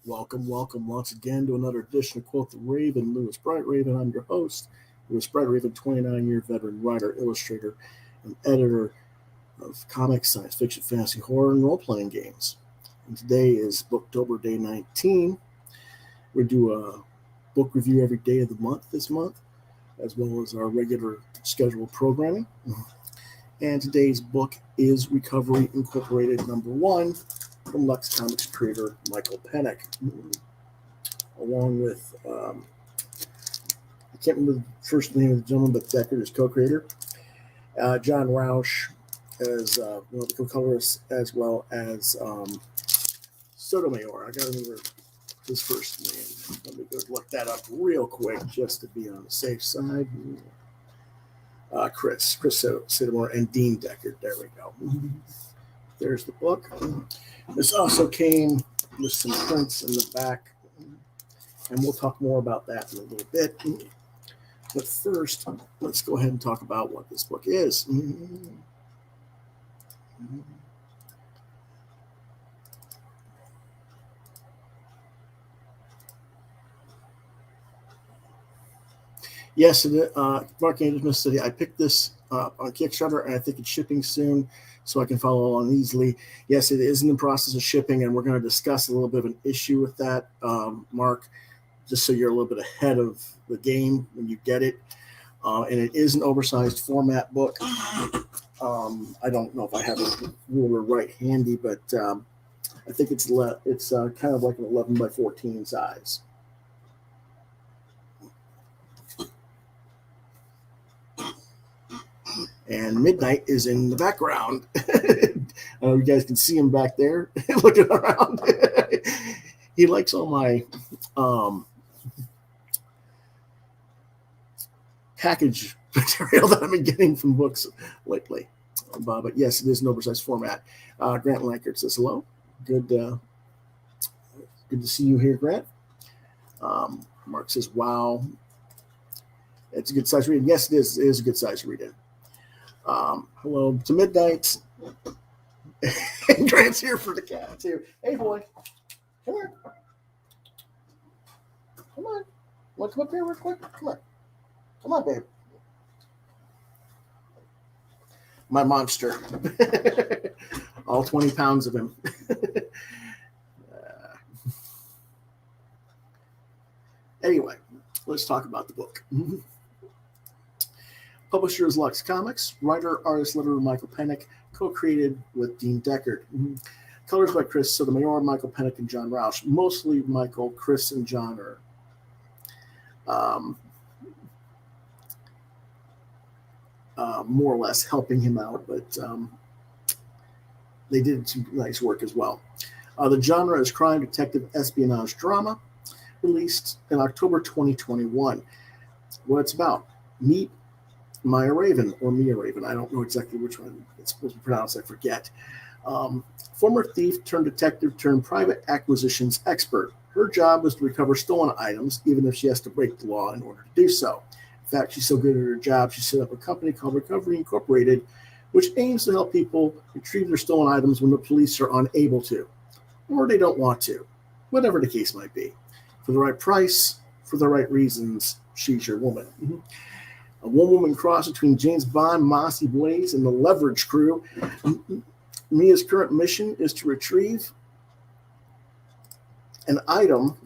Welcome once again to another edition of Quoth the Raven, Lewis Bright Raven. I'm your host, Lewis Bright Raven, 29-year veteran writer, illustrator, and editor of comics, science fiction, fantasy, horror, and role-playing games. And today is Booktober Day 19. We do a book review every day of the month this month, as well as our regular scheduled programming. And today's book is Recovery Incorporated #1 from Lux Comics creator Michael Penick, along with, I can't remember the first name of the gentleman, but Deckard is co-creator, John Roush as one of the co-colorists, as well as Sotomayor. I got to remember his first name. Let me go look that up real quick just to be on the safe side. Chris Sotomayor and Dean Deckard. There we go. There's the book. This also came with some prints in the back, and we'll talk more about that in a little bit. But first, let's go ahead and talk about what this book is. Yes, Mark Andrews, Mississippi. I picked this on Kickstarter, and I think it's shipping soon, so I can follow along easily. Yes, it is in the process of shipping, and we're going to discuss a little bit of an issue with that, Mark, just so you're a little bit ahead of the game when you get it. And it is an oversized format book. I don't know if I have a ruler right handy, but I think it's kind of like an 11 by 14 size. And Midnight is in the background. You guys can see him back there looking around. He likes all my package material that I've been getting from books lately. But yes, it is an oversized format. Grant Lankert says hello. Good to see you here, Grant. Mark says, wow. It's a good size read. Yes, it is. It is a good size read. Hello to Midnight. And Grant's here for the cat too. Hey boy, come here. Come on. Want to come up here real quick? Come on, babe. My monster. All 20 pounds of him. Anyway, let's talk about the book. Publisher is Lux Comics. Writer, artist, letterer Michael Penick. Co-created with Dean Deckard. Colors by Chris Sotomayor, Michael Penick, and John Roush. Mostly Michael, Chris, and John are more or less helping him out, but they did some nice work as well. The genre is crime, detective, espionage, drama, released in October 2021. What it's about: meet Maya Raven, or Mia Raven. I don't know exactly which one it's supposed to be pronounced. I forget. Former thief turned detective turned private acquisitions expert. Her job was to recover stolen items, even if she has to break the law in order to do so. In fact, she's so good at her job, she set up a company called Recovery Incorporated, which aims to help people retrieve their stolen items when the police are unable to, or they don't want to, whatever the case might be. For the right price, for the right reasons, she's your woman. A one-woman cross between James Bond, Mossy Blaze, and the Leverage crew. Mia's current mission is to retrieve an item.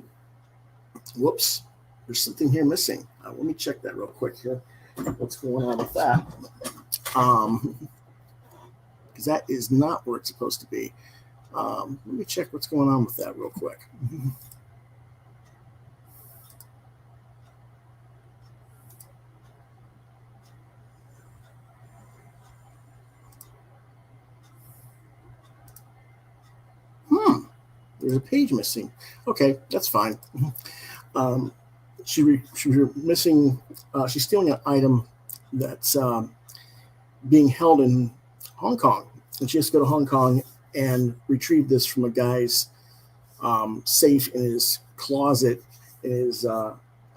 Whoops, there's something here missing. Let me check that real quick here. What's going on with that? Because that is not where it's supposed to be. Let me check what's going on with that real quick. There's a page missing. Okay, that's fine. She was missing. She's stealing an item that's being held in Hong Kong, and she has to go to Hong Kong and retrieve this from a guy's safe in his closet in his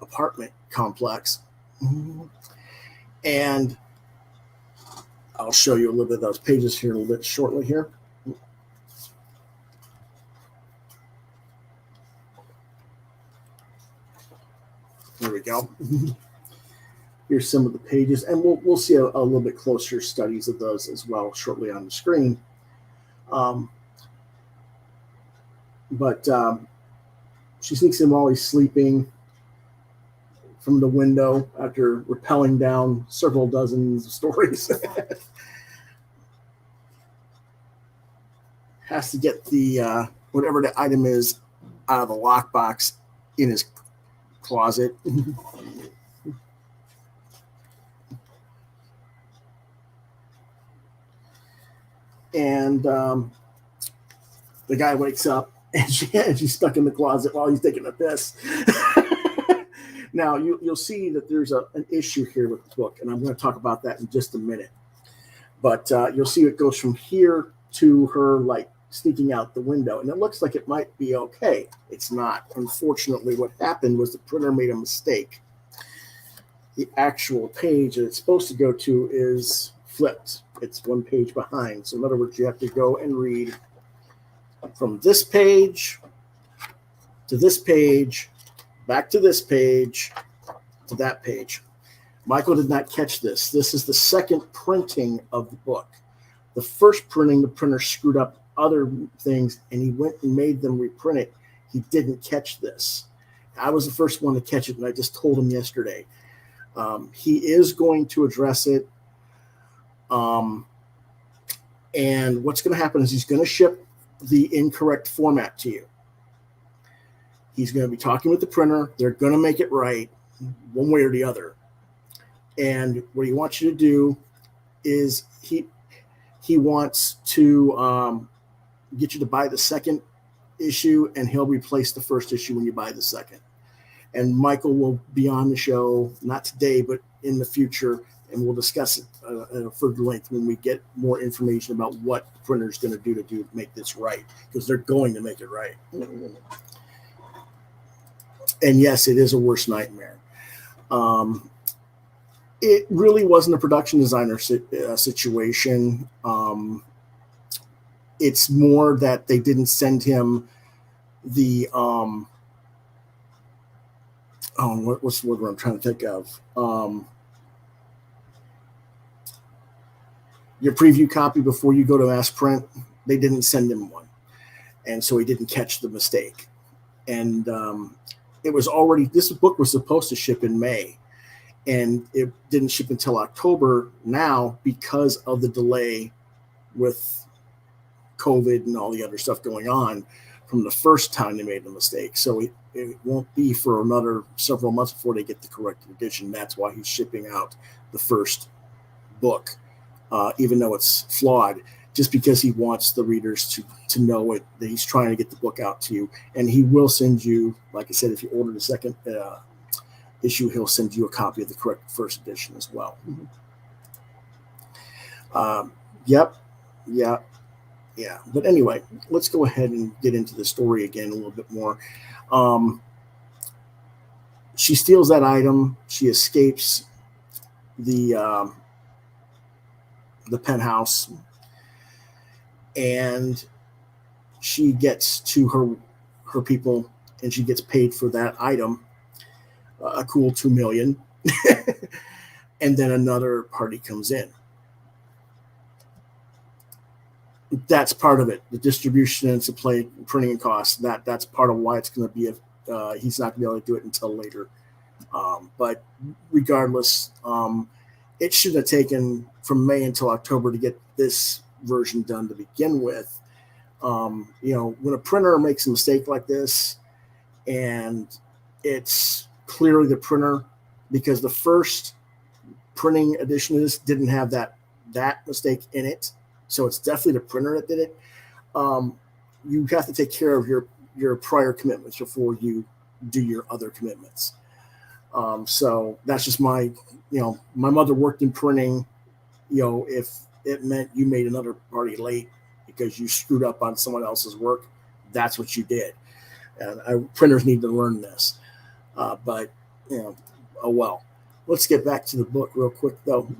apartment complex. And I'll show you a little bit of those pages here a little bit shortly here. There we go. Here's some of the pages, and we'll see a little bit closer studies of those as well shortly on the screen. But she sneaks in while he's sleeping from the window after rappelling down several dozens of stories. Has to get the whatever the item is out of the lockbox in his closet. And the guy wakes up and she's stuck in the closet while he's taking a piss. Now, you'll see that there's an issue here with the book, and I'm going to talk about that in just a minute. But you'll see it goes from here to her, like, sneaking out the window, and it looks like it might be okay. It's not. Unfortunately, what happened was the printer made a mistake. The actual page that it's supposed to go to is flipped. It's one page behind. So in other words, you have to go and read from this page to this page, back to this page, to that page. Michael did not catch this. This is the second printing of the book. The first printing, the printer screwed up other things, and he went and made them reprint it. He didn't catch this. I was the first one to catch it, and I just told him yesterday. He is going to address it. And what's going to happen is he's going to ship the incorrect format to you. He's going to be talking with the printer. They're going to make it right one way or the other. And what he wants you to do is he wants to get you to buy the second issue, and he'll replace the first issue when you buy the second. And Michael will be on the show, not today, but in the future, and we'll discuss it at a further length when we get more information about what the printer's going to make this right, because they're going to make it right. And yes, it is a worst nightmare. It really wasn't a production designer situation. It's more that they didn't send him the what's the word I'm trying to think of? Your preview copy before you go to mass print. They didn't send him one, and so he didn't catch the mistake. And it was already, this book was supposed to ship in May, and it didn't ship until October now because of the delay with COVID and all the other stuff going on from the first time they made the mistake. So it won't be for another several months before they get the corrected edition. That's why he's shipping out the first book, even though it's flawed, just because he wants the readers to know it, that he's trying to get the book out to you. And he will send you, like I said, if you order the second issue, he'll send you a copy of the correct first edition as well. Yeah. But anyway, let's go ahead and get into the story again a little bit more. She steals that item. She escapes the penthouse, and she gets to her people, and she gets paid for that item, a cool $2 million. And then another party comes in. That's part of it. The distribution and supply, printing and costs. That's part of why it's going to be he's not going to be able to do it until later. But regardless, it should have taken from May until October to get this version done to begin with. When a printer makes a mistake like this, and it's clearly the printer, because the first printing edition of this didn't have that mistake in it. So it's definitely the printer that did it. You have to take care of your prior commitments before you do your other commitments. So that's just my mother worked in printing. If it meant you made another party late because you screwed up on someone else's work, that's what you did. And printers need to learn this. But oh well. Let's get back to the book real quick, though.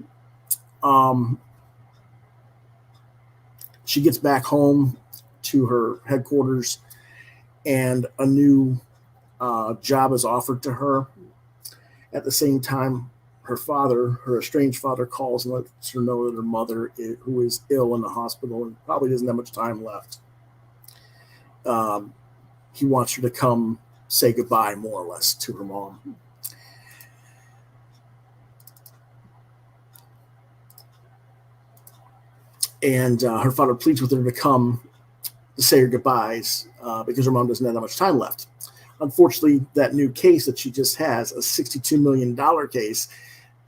She gets back home to her headquarters, and a new job is offered to her. At the same time, her estranged father, calls and lets her know that her mother, who is ill in the hospital and probably doesn't have much time left, he wants her to come say goodbye, more or less, to her mom. And her father pleads with her to come to say her goodbyes because her mom doesn't have that much time left. Unfortunately, that new case that she just has, a $62 million case,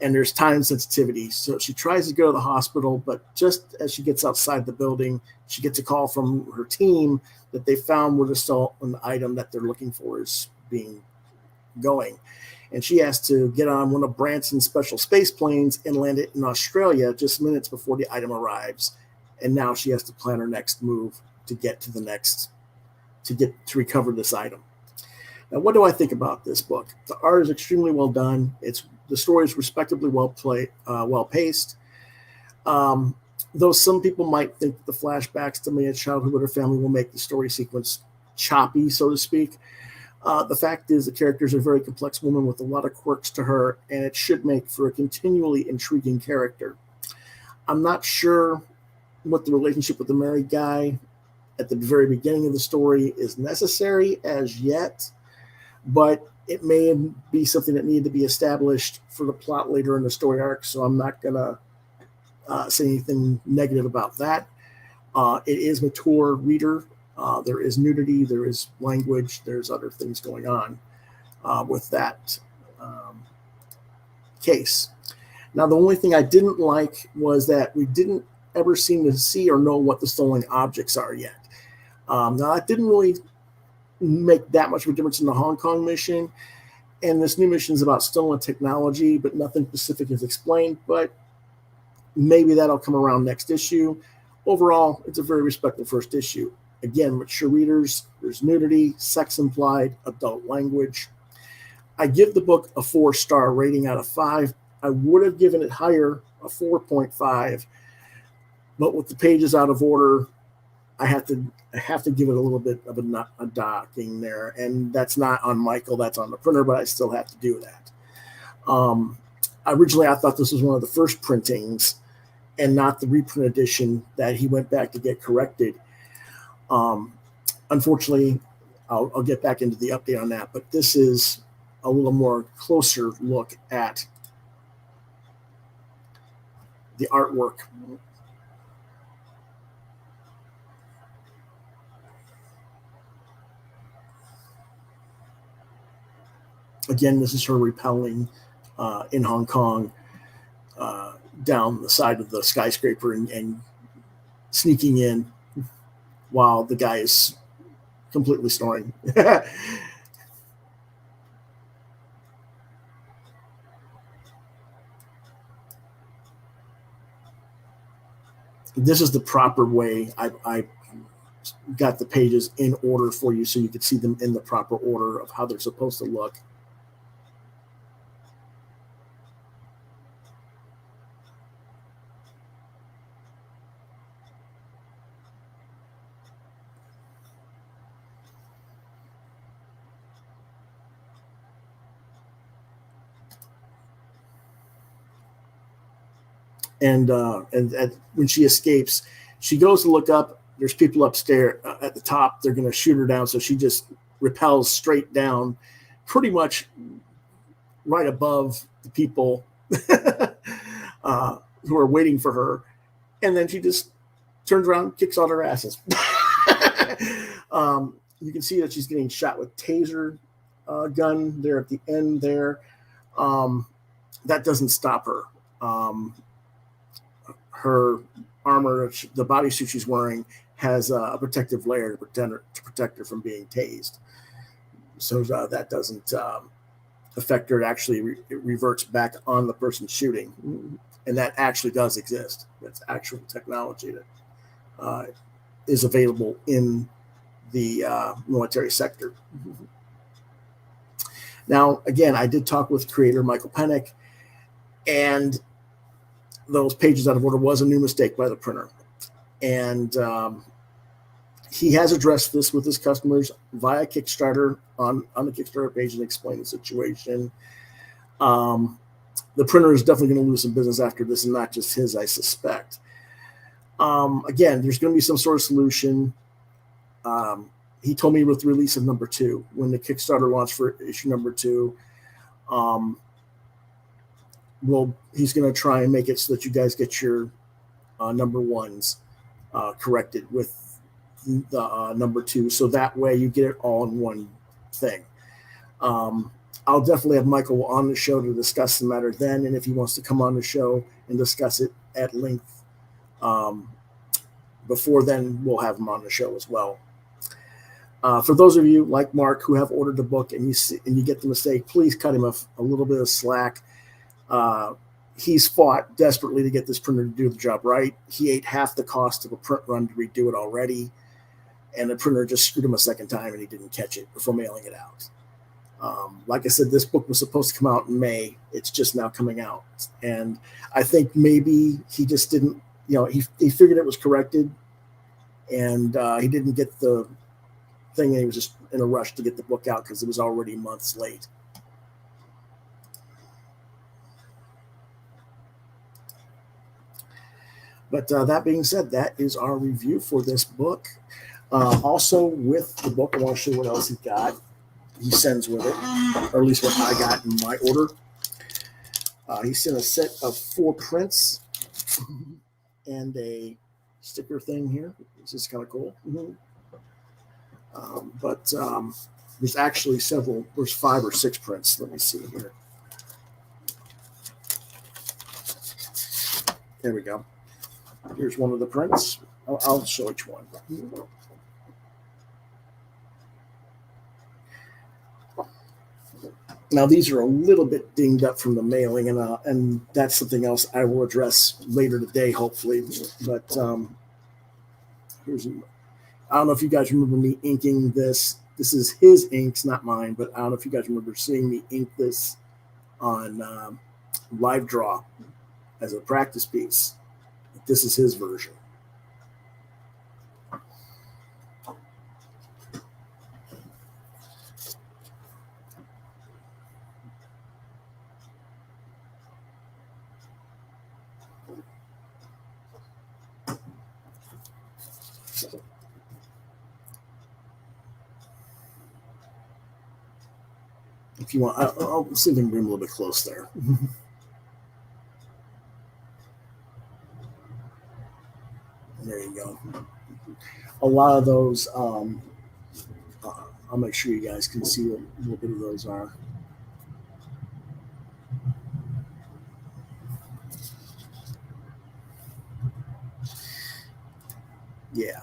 and there's time sensitivity. So she tries to go to the hospital, but just as she gets outside the building, she gets a call from her team that they found where the stolen item that they're looking for is going. And she has to get on one of Branson's special space planes and land it in Australia just minutes before the item arrives. And now she has to plan her next move to get to recover this item. Now, what do I think about this book? The art is extremely well done. The story is respectably well paced. Though some people might think that the flashbacks to Mia's childhood with her family will make the story sequence choppy, so to speak. The fact is, the character is a very complex woman with a lot of quirks to her, and it should make for a continually intriguing character. I'm not sure what the relationship with the married guy at the very beginning of the story is necessary as yet, but it may be something that needed to be established for the plot later in the story arc, so I'm not going to say anything negative about that. It is mature reader. There is nudity, there is language, there's other things going on with that case. Now, the only thing I didn't like was that we didn't ever seem to see or know what the stolen objects are yet. Now, that didn't really make that much of a difference in the Hong Kong mission. And this new mission is about stolen technology, but nothing specific is explained. But maybe that'll come around next issue. Overall, it's a very respectful first issue. Again, mature readers, there's nudity, sex implied, adult language. I give the book a 4-star rating out of 5. I would have given it higher, a 4.5. But with the pages out of order, I have to give it a little bit of a docking there, and that's not on Michael, that's on the printer, but I still have to do that. Originally, I thought this was one of the first printings and not the reprint edition that he went back to get corrected. Unfortunately, I'll get back into the update on that, but this is a little more closer look at the artwork. Again, this is her rappelling in Hong Kong down the side of the skyscraper and sneaking in while the guy is completely snoring. This is the proper way. I got the pages in order for you so you could see them in the proper order of how they're supposed to look. And when she escapes, she goes to look up. There's people upstairs at the top. They're going to shoot her down. So she just rappels straight down, pretty much right above the people who are waiting for her. And then she just turns around, kicks all their asses. You can see that she's getting shot with taser gun there at the end there. That doesn't stop her. Her armor, the bodysuit she's wearing, has a protective layer to protect her from being tased. So that doesn't affect her. It actually reverts back on the person shooting. And that actually does exist. That's actual technology that is available in the military sector. Now, again, I did talk with creator Michael Penick, and those pages out of order was a new mistake by the printer. And he has addressed this with his customers via Kickstarter on the Kickstarter page and explained the situation. The printer is definitely going to lose some business after this, and not just his, I suspect. Again, there's going to be some sort of solution. He told me with the release of number 2, when the Kickstarter launched for issue number 2, he's going to try and make it so that you guys get your number 1s corrected with the number 2, so that way you get it all in one thing. I'll definitely have Michael on the show to discuss the matter then, and if he wants to come on the show and discuss it at length before then, we'll have him on the show as well. For those of you like Mark who have ordered the book and you get the mistake, please cut him a little bit of slack. He's fought desperately to get this printer to do the job right. He ate half the cost of a print run to redo it already, and the printer just screwed him a second time, and he didn't catch it before mailing it out. Like I said, this book was supposed to come out in May. It's just now coming out, and I think maybe he just didn't. He figured it was corrected, and he didn't get the thing, and he was just in a rush to get the book out because it was already months late. But that being said, that is our review for this book. Also, with the book, I want to show you what else he sends with it, or at least what I got in my order. He sent a set of 4 prints and a sticker thing here. This is kind of cool. But there's actually several. There's 5 or 6 prints. Let me see here. There we go. Here's one of the prints. I'll show each one. Now, these are a little bit dinged up from the mailing, and that's something else I will address later today, hopefully. But I don't know if you guys remember me inking this. This is his inks, not mine, but I don't know if you guys remember seeing me ink this on Live Draw as a practice piece. This is his version. If you want, I'll see if I can bring him a little bit close there. There you go. A lot of those, I'll make sure you guys can see what a little bit of those are. Yeah.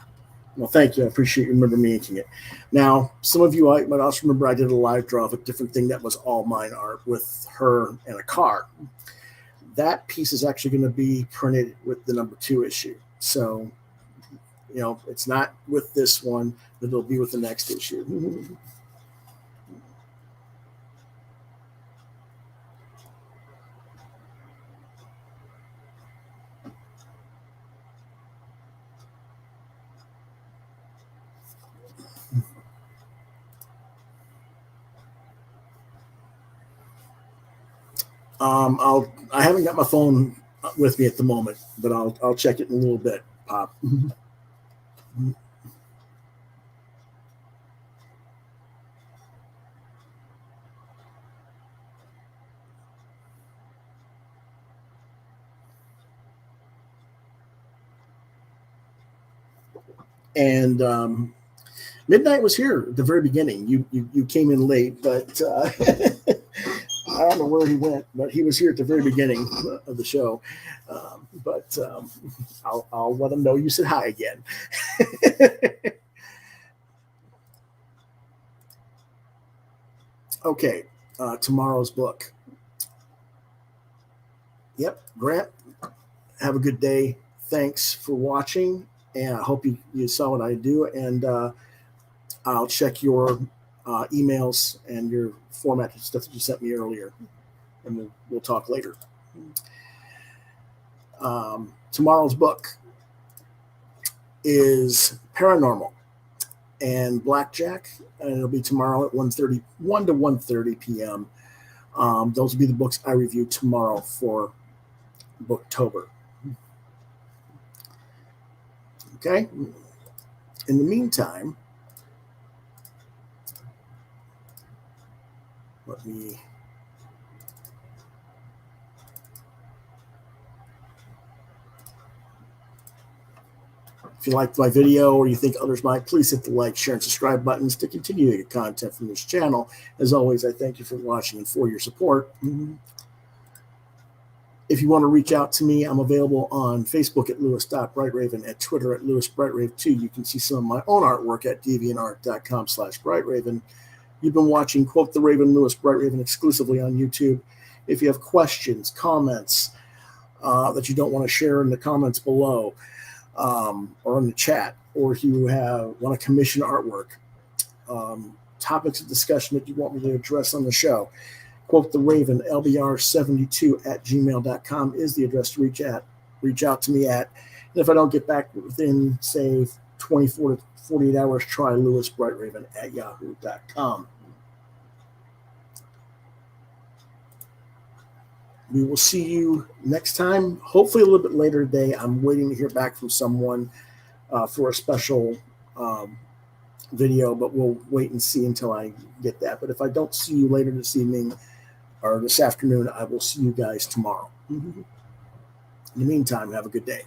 Well, thank you. I appreciate you remember me inking it. Now, some of you might also remember I did a live draw of a different thing that was all mine art with her and a car. That piece is actually going to be printed with the number 2 issue. So, it's not with this one, but it'll be with the next issue. I haven't got my phone with me at the moment, but I'll check it in a little bit, Pop. And Midnight was here at the very beginning. You came in late, but I don't know where he went, but he was here at the very beginning of the show. But I'll let him know you said hi again. Okay, tomorrow's book. Yep, Grant, have a good day. Thanks for watching, and I hope you saw what I do, and I'll check your emails and your format stuff that you sent me earlier, and we'll talk later. Tomorrow's book is Paranormal and Blackjack, and it'll be tomorrow at 1 to 1:30 p.m. Those will be the books I review tomorrow for Booktober. Okay. In the meantime, let me if you liked my video or you think others might, please hit the like, share, and subscribe buttons to continue to get content from this channel. As always, I thank you for watching and for your support. If you want to reach out to me, I'm available on Facebook at Lewis.BrightRaven, at Twitter at LewisBrightRave2. You can see some of my own artwork at deviantart.com/BrightRaven. You've been watching Quoth the Raven, Lewis Brightraven, exclusively on YouTube. If you have questions, comments that you don't want to share in the comments below or in the chat, or if you want to commission artwork, topics of discussion that you want me to address on the show, Quoth the Raven, LBR72@gmail.com is the address to reach out to me at. And if I don't get back within, say, 24 to 48 hours, try lewisbrightraven@yahoo.com. We will see you next time, hopefully a little bit later today. I'm waiting to hear back from someone for a special video, but we'll wait and see until I get that. But if I don't see you later this evening or this afternoon, I will see you guys tomorrow. In the meantime, have a good day.